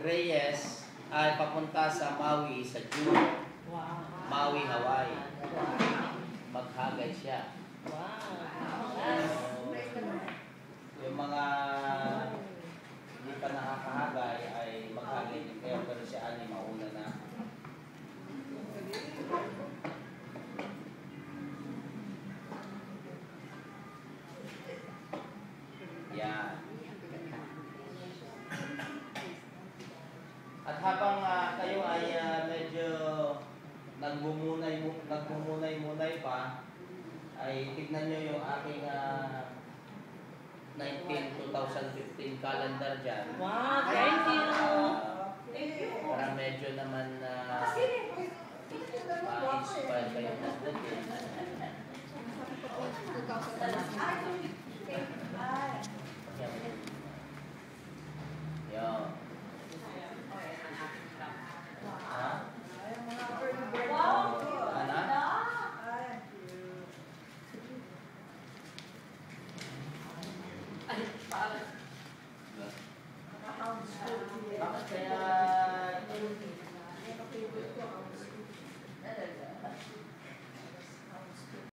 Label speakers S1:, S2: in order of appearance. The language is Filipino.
S1: Reyes ay papunta sa Maui sa June.
S2: Wow.
S1: Maui, Hawaii. Maghagay siya.
S2: Wow.
S1: Yung mga hindi pa nakakahagay ay maghagay din kayo, pero si Ani mauna na. Yan. At habang kayo ay medyo nagmumunay pa, ay tignan nyo yung aking 2015 calendar dyan.
S2: Wow, thank you.
S1: Para medyo naman ma-inspire kayo magdating. Yan. Ha? Ana? Bakit kaya